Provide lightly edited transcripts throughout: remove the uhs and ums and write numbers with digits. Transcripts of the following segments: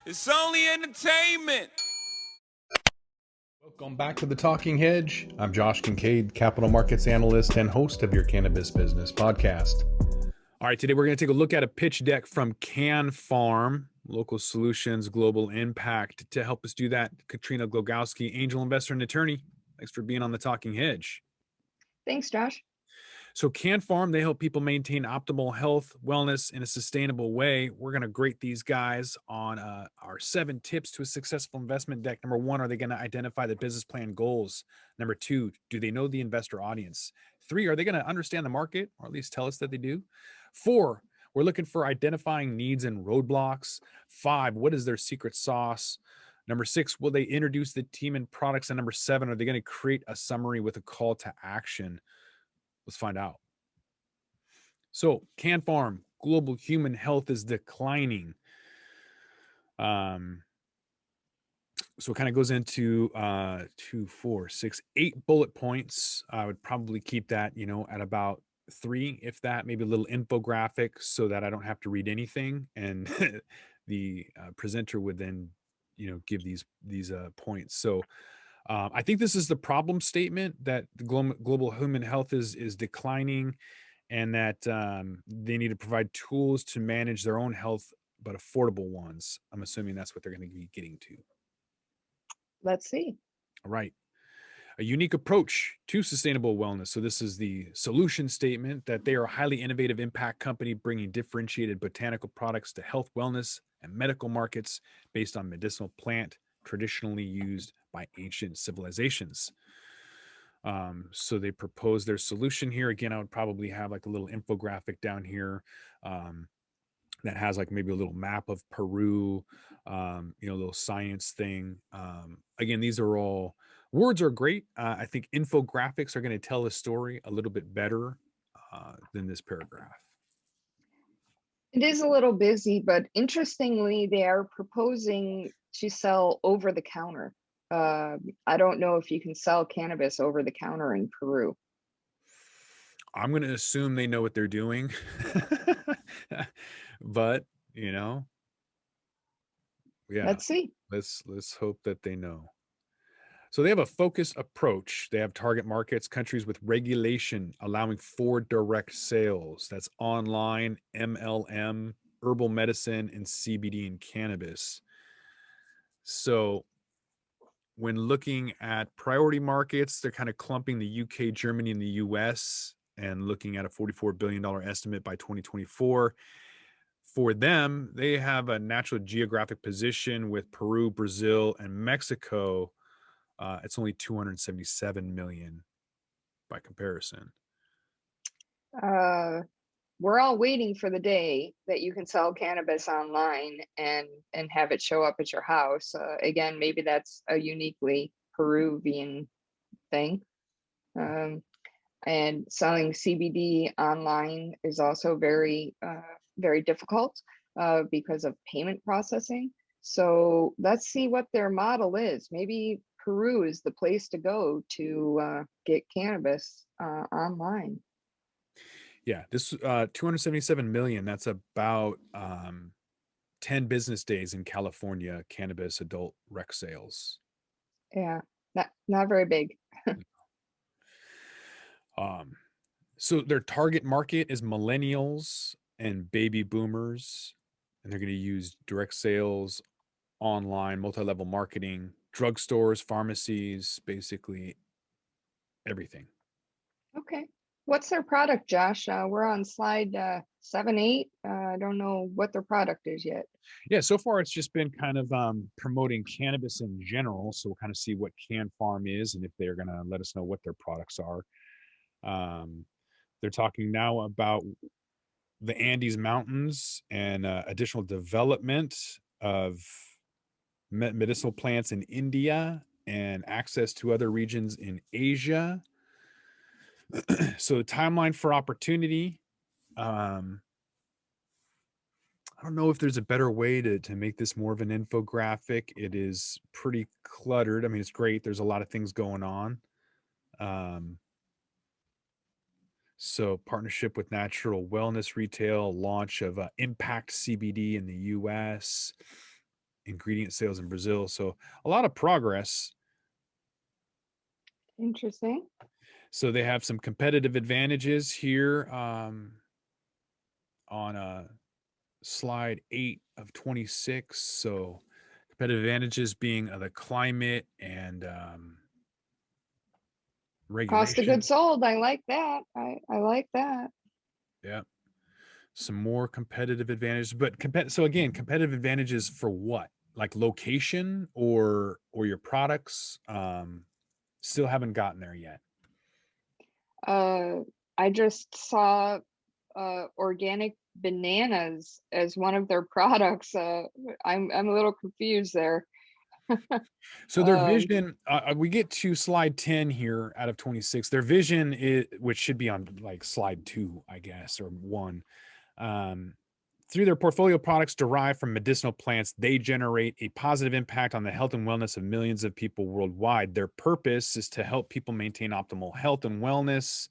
It's only entertainment. Welcome back to the Talking Hedge. I'm Josh Kincaid, capital markets analyst and host of your Cannabis Business Podcast. All right, today we're going to take a look at a pitch deck from Can Farm, Local Solutions, Global Impact. To help us do that, Katrina Glogowski, angel investor and attorney. Thanks for being on the Talking Hedge. Thanks, Josh. So Can Farm, they help people maintain optimal health, wellness in a sustainable way. We're going to grade these guys on our 7 tips to a successful investment deck. Number 1, are they going to identify the business plan goals? Number 2, do they know the investor audience? 3, are they going to understand the market, or at least tell us that they do? 4, we're looking for identifying needs and roadblocks. 5, what is their secret sauce? Number 6, will they introduce the team and products? And number 7, are they going to create a summary with a call to action? Let's find out. So, Can Farm, global human health is declining. So it kind of goes into 2, 4, 6, 8 bullet points. I would probably keep that, at about 3, if that, maybe a little infographic so that I don't have to read anything. And the presenter would then, give these points. So I think this is the problem statement, that the global human health is declining, and that they need to provide tools to manage their own health, but affordable ones. I'm assuming that's what they're going to be getting to. Let's see. All right. A unique approach to sustainable wellness. So this is the solution statement, that they are a highly innovative impact company bringing differentiated botanical products to health, wellness, and medical markets based on medicinal plant traditionally used by ancient civilizations. So they propose their solution here. Again, I would probably have like a little infographic down here that has like maybe a little map of Peru, a little science thing. Again, these are all, words are great. I think infographics are going to tell the story a little bit better than this paragraph. It is a little busy, but interestingly, they are proposing to sell over the counter. I don't know if you can sell cannabis over the counter in Peru. I'm going to assume they know what they're doing, but yeah, Let's see. Let's hope that they know. So they have a focused approach. They have target markets, countries with regulation allowing for direct sales. That's online, MLM, herbal medicine, and CBD and cannabis. So when looking at priority markets, they're kind of clumping the UK, Germany, and the US, and looking at a $44 billion estimate by 2024. For them, they have a natural geographic position with Peru, Brazil, and Mexico. It's only 277 million by comparison. We're all waiting for the day that you can sell cannabis online and have it show up at your house. Again, maybe that's a uniquely Peruvian thing. And selling CBD online is also very, very difficult because of payment processing. So let's see what their model is. Maybe Peru is the place to go to get cannabis online. Yeah, this 277 million, that's about 10 business days in California cannabis adult rec sales. Yeah, not very big. So their target market is millennials and baby boomers, and they're going to use direct sales, online, multi-level marketing, drugstores, pharmacies, basically everything. Okay. What's their product, Josh? We're on slide 7, 8. I don't know what their product is yet. Yeah, so far it's just been kind of promoting cannabis in general. So we'll kind of see what Can Farm is and if they're going to let us know what their products are. They're talking now about the Andes Mountains and additional development of medicinal plants in India and access to other regions in Asia. So the timeline for opportunity, I don't know if there's a better way to make this more of an infographic. It is pretty cluttered. I mean, it's great. There's a lot of things going on. So partnership with natural wellness retail, launch of Impact CBD in the US. ingredient sales in Brazil. So a lot of progress. Interesting. So they have some competitive advantages here on slide 8 of 26. So competitive advantages being the climate and Cost of regulation. goods sold. I like that. I like that. Yeah. Some more competitive advantages, but so again, competitive advantages for what? Like location or your products? Still haven't gotten there yet. I just saw organic bananas as one of their products. I'm a little confused there. So their vision, we get to slide 10 here out of 26. Their vision is, which should be on like slide 2, I guess, or 1. Through their portfolio of products derived from medicinal plants, they generate a positive impact on the health and wellness of millions of people worldwide. Their purpose is to help people maintain optimal health and wellness.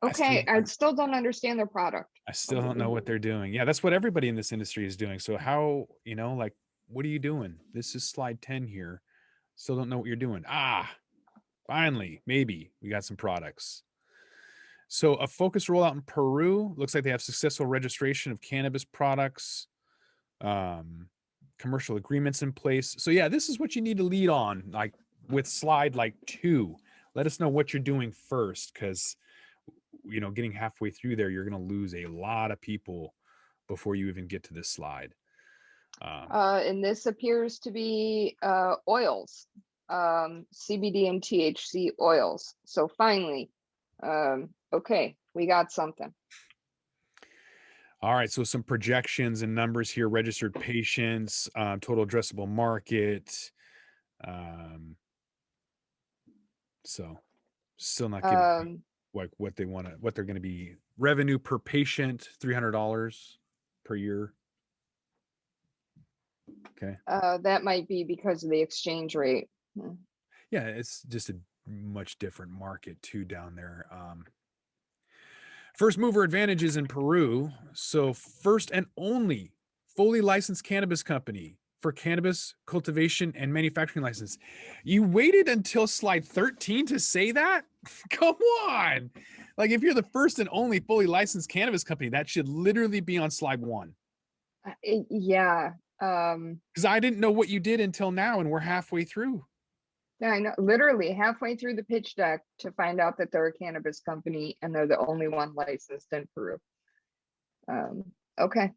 Okay, I still don't understand their product. I still don't know what they're doing. Yeah, that's what everybody in this industry is doing. So how, like, what are you doing? This is slide 10 here. Still don't know what you're doing. Finally, maybe we got some products. So a focused rollout in Peru. Looks like they have successful registration of cannabis products, commercial agreements in place. So yeah, this is what you need to lead on, like with slide like 2. Let us know what you're doing first, because getting halfway through there, you're going to lose a lot of people before you even get to this slide. And this appears to be oils, CBD and THC oils. So finally, okay, we got something. All right, so some projections and numbers here: registered patients, total addressable market. So still not giving like what they want to, what they're going to be. Revenue per patient, $300 per year. Okay. That might be because of the exchange rate. Yeah, it's just a much different market too down there. First mover advantages in Peru. So first and only fully licensed cannabis company for cannabis cultivation and manufacturing license. You waited until slide 13 to say that? Come on. Like, if you're the first and only fully licensed cannabis company, that should literally be on slide 1. Yeah. Because I didn't know what you did until now, and we're halfway through. Yeah, I know. Literally halfway through the pitch deck to find out that they're a cannabis company and they're the only one licensed in Peru. Okay,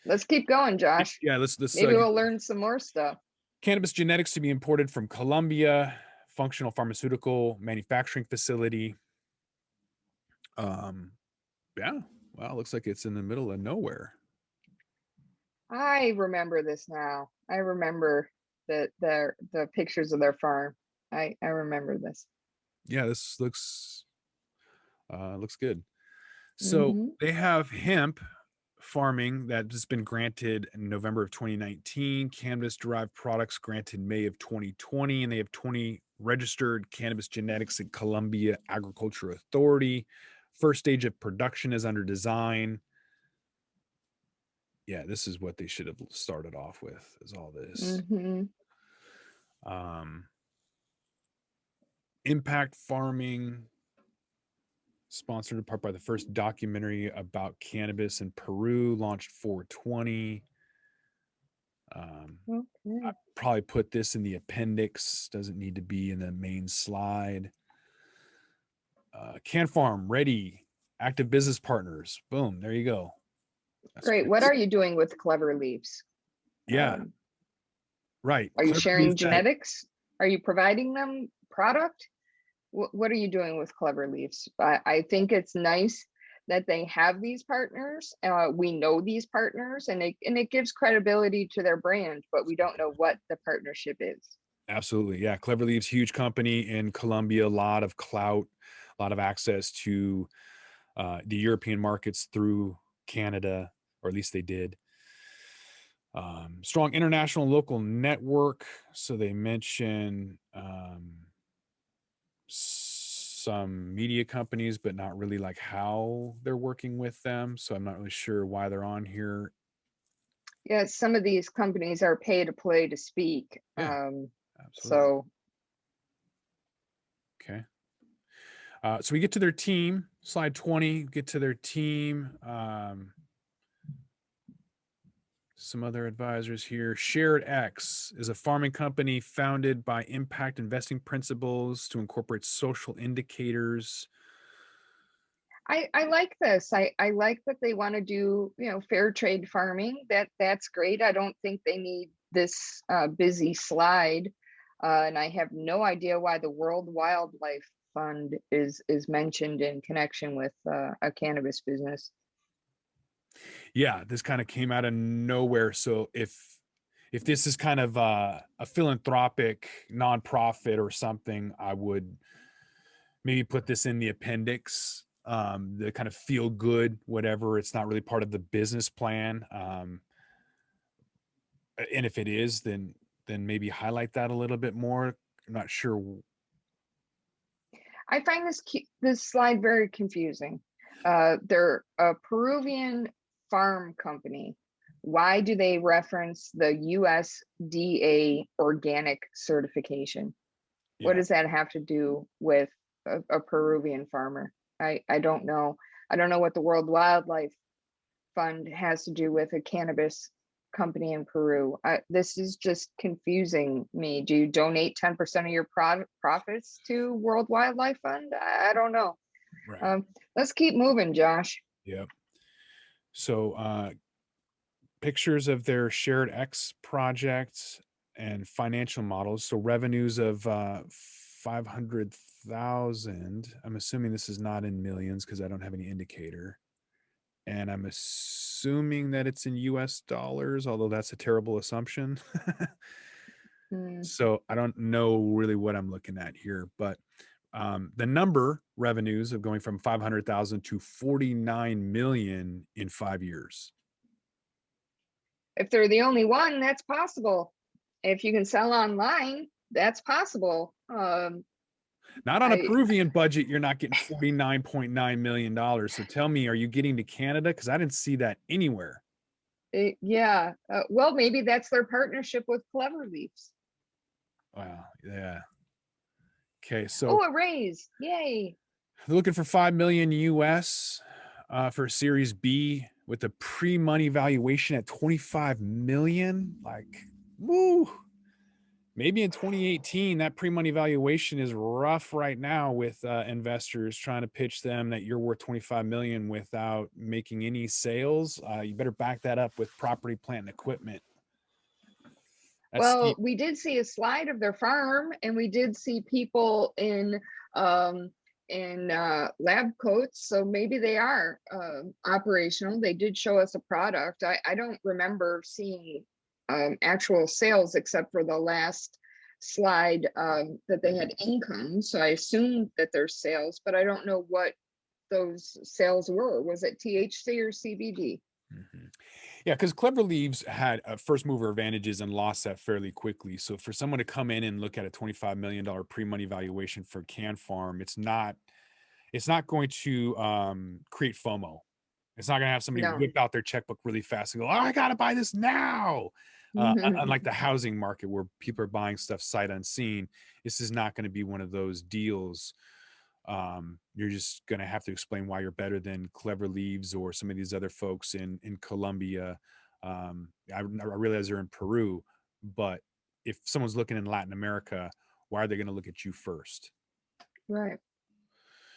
let's keep going, Josh. Yeah, let's maybe we'll learn some more stuff. Cannabis genetics to be imported from Colombia, functional pharmaceutical manufacturing facility. Yeah, well, looks like it's in the middle of nowhere. I remember this now. I remember that the pictures of their farm. I remember this. Yeah, this looks good. So they have hemp farming that has been granted in November of 2019, cannabis derived products granted May of 2020, and they have 20 registered cannabis genetics at Colombia Agriculture Authority. First stage of production is under design. Yeah, this is what they should have started off with, is all this. Impact farming, sponsored in part by the first documentary about cannabis in Peru, launched 4/20. I probably put this in the appendix, doesn't need to be in the main slide. Can Farm ready, active business partners. Boom, there you go. That's great. What are you doing with Clever Leaves? Yeah, right. Are you sharing genetics? Are you providing them product? What are you doing with Clever Leaves? I think it's nice that they have these partners. We know these partners, and it gives credibility to their brand, but we don't know what the partnership is. Absolutely. Yeah. Clever Leaves, huge company in Colombia, a lot of clout, a lot of access to the European markets through Canada, or at least they did. Strong international and local network. So they mention some media companies, but not really like how they're working with them. So I'm not really sure why they're on here. Yeah, some of these companies are pay to play to speak. Yeah, absolutely. So Okay. So we get to their team, slide 20, get to their team. Some other advisors here. Shared X is a farming company founded by impact investing principles to incorporate social indicators. I like this. I like that they want to do, fair trade farming. That's great. I don't think they need this busy slide. And I have no idea why the World Wildlife Fund is mentioned in connection with a cannabis business. Yeah, this kind of came out of nowhere. So if this is kind of a philanthropic nonprofit or something, I would maybe put this in the appendix, the kind of feel good, whatever. It's not really part of the business plan. And if it is, then maybe highlight that a little bit more. I'm not sure. I find this slide very confusing. They're a Peruvian farm company. Why do they reference the USDA organic certification? What Yeah. does that have to do with a Peruvian farmer? I don't know. I don't know what the World Wildlife Fund has to do with a cannabis company in Peru. This is just confusing me. Do you donate 10% of your profits to World Wildlife Fund? I don't know. Right. Let's keep moving, Josh. Yep. So pictures of their Shared X project and financial models. So revenues of 500,000. I'm assuming this is not in millions because I don't have any indicator. And I'm assuming that it's in US dollars, although that's a terrible assumption. So I don't know really what I'm looking at here, but the number revenues of going from 500,000 to 49 million in 5 years. If they're the only one, that's possible. If you can sell online, that's possible. Not on a Peruvian budget, you're not getting $49.9 million. So tell me, are you getting to Canada? Because I didn't see that anywhere. Yeah. Well, maybe that's their partnership with Clever Leaves. Wow. Yeah. Okay. So Oh, a raise. Yay. they're looking for 5 million US for Series B with a pre-money valuation at 25 million. Like, woo. Maybe in 2018, that pre-money valuation is rough right now with investors trying to pitch them that you're worth 25 million without making any sales. You better back that up with property, plant, and equipment. Well, we did see a slide of their farm, and we did see people in lab coats, so maybe they are operational. They did show us a product. I don't remember seeing actual sales except for the last slide that they had income. So I assumed that there's sales, but I don't know what those sales were. Was it THC or CBD? Mm-hmm. Yeah, because Clever Leaves had a first mover advantages and lost that fairly quickly. So for someone to come in and look at a $25 million pre-money valuation for Can Farm, it's not going to create FOMO. It's not going to have somebody whip out their checkbook really fast and go, "Oh, I got to buy this now." Unlike the housing market where people are buying stuff sight unseen, this is not going to be one of those deals. You're just going to have to explain why you're better than Clever Leaves or some of these other folks in Colombia. I realize they're in Peru, but if someone's looking in Latin America, why are they going to look at you first? Right.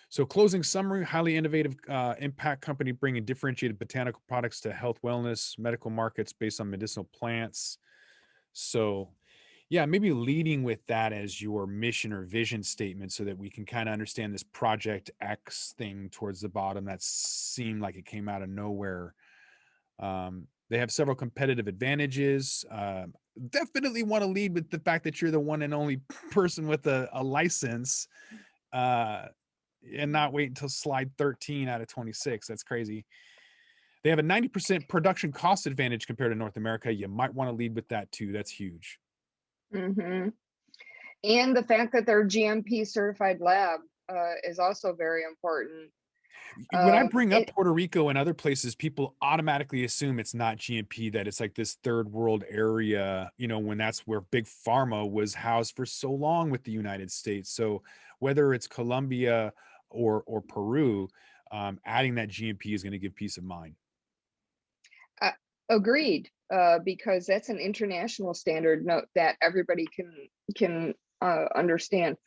So closing summary, highly innovative impact company bringing differentiated botanical products to health, wellness, medical markets based on medicinal plants. So yeah, maybe leading with that as your mission or vision statement so that we can kind of understand this Project X thing towards the bottom that seemed like it came out of nowhere. They have several competitive advantages. Definitely want to lead with the fact that you're the one and only person with a license. And not wait until slide 13 out of 26. That's crazy. They have a 90% production cost advantage compared to North America. You might want to lead with that too. That's huge. Mm-hmm. And the fact that they're GMP certified lab is also very important. When I bring up It, Puerto Rico and other places, people automatically assume it's not GMP, that it's like this third world area, when that's where big pharma was housed for so long with the United States. So whether it's Colombia or Peru, adding that GMP is going to give peace of mind. Agreed, because that's an international standard note that everybody can understand.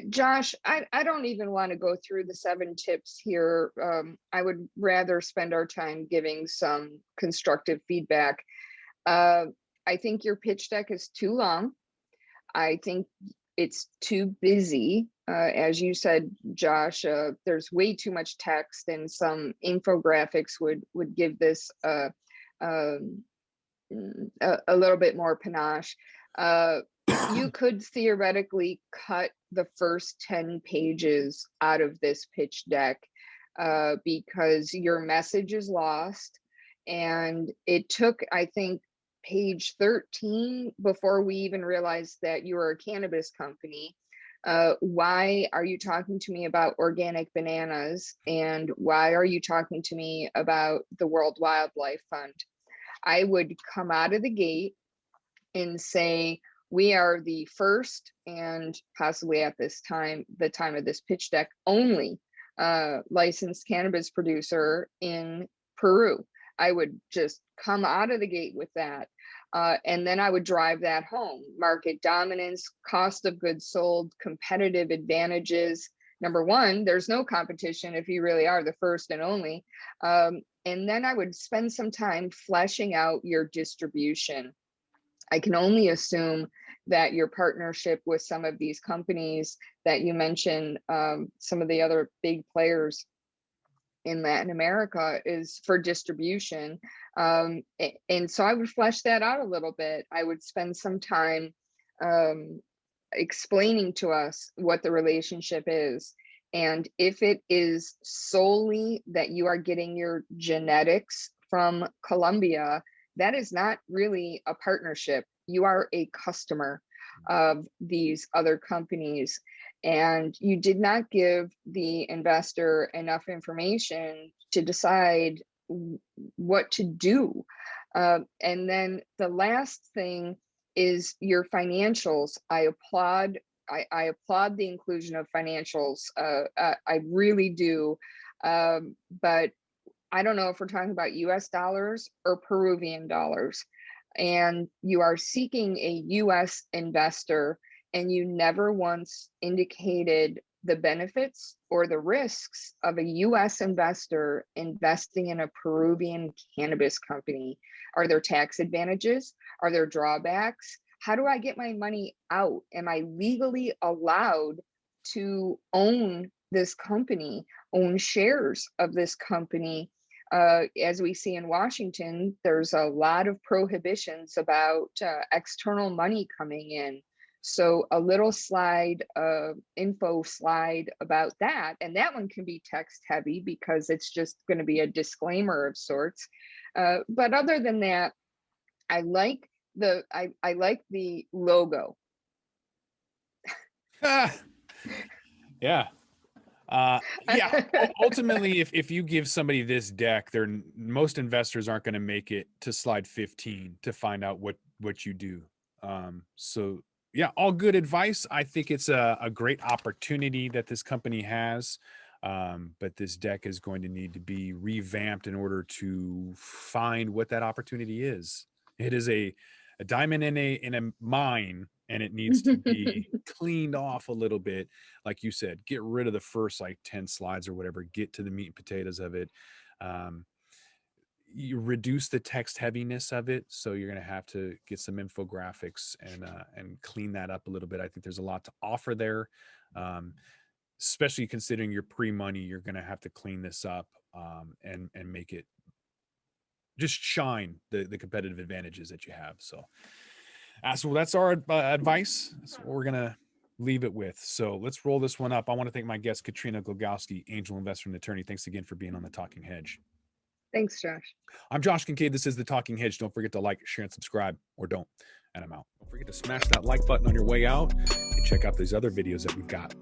Josh, I don't even want to go through the 7 tips here. I would rather spend our time giving some constructive feedback. I think your pitch deck is too long. I think it's too busy. As you said, Josh, there's way too much text, and some infographics would give this a little bit more panache. You could theoretically cut the first 10 pages out of this pitch deck, because your message is lost. And it took, I think, page 13 before we even realized that you were a cannabis company. Why are you talking to me about organic bananas? And why are you talking to me about the World Wildlife Fund? I would come out of the gate and say, we are the first, and possibly at this time, the time of this pitch deck, only licensed cannabis producer in Peru. I would just come out of the gate with that. And then I would drive that home. Market dominance, cost of goods sold, competitive advantages. Number one, there's no competition if you really are the first and only. And then I would spend some time fleshing out your distribution. I can only assume that your partnership with some of these companies that you mentioned, some of the other big players in Latin America, is for distribution. And so I would flesh that out a little bit. I would spend some time explaining to us what the relationship is. And if it is solely that you are getting your genetics from Colombia, that is not really a partnership. You are a customer of these other companies, and you did not give the investor enough information to decide what to do. And then the last thing is your financials. I applaud the inclusion of financials. I really do. But I don't know if we're talking about US dollars or Peruvian dollars. And you are seeking a US investor, and you never once indicated the benefits or the risks of a US investor investing in a Peruvian cannabis company. Are there tax advantages? Are there drawbacks? How do I get my money out? Am I legally allowed to own this company, own shares of this company? As we see in Washington, there's a lot of prohibitions about external money coming in. So a little slide, info slide about that, and that one can be text heavy because it's just going to be a disclaimer of sorts. But other than that, I like the logo. Yeah. Yeah. Ultimately, if you give somebody this deck, most investors aren't going to make it to slide 15 to find out what you do. So yeah, all good advice. I think it's a great opportunity that this company has. But this deck is going to need to be revamped in order to find what that opportunity is. It is a diamond in a mine, and it needs to be cleaned off a little bit. Like you said, get rid of the first 10 slides or whatever, get to the meat and potatoes of it. You reduce the text heaviness of it. So you're going to have to get some infographics and clean that up a little bit. I think there's a lot to offer there. Especially considering your pre-money, you're going to have to clean this up and make it just shine the competitive advantages that you have. So that's our advice. That's what we're going to leave it with. So let's roll this one up. I want to thank my guest, Katrina Glogowski, angel investor and attorney. Thanks again for being on the Talking Hedge. Thanks, Josh. I'm Josh Kincaid. This is the Talking Hedge. Don't forget to like, share, and subscribe, or don't. And I'm out. Don't forget to smash that like button on your way out and check out these other videos that we've got.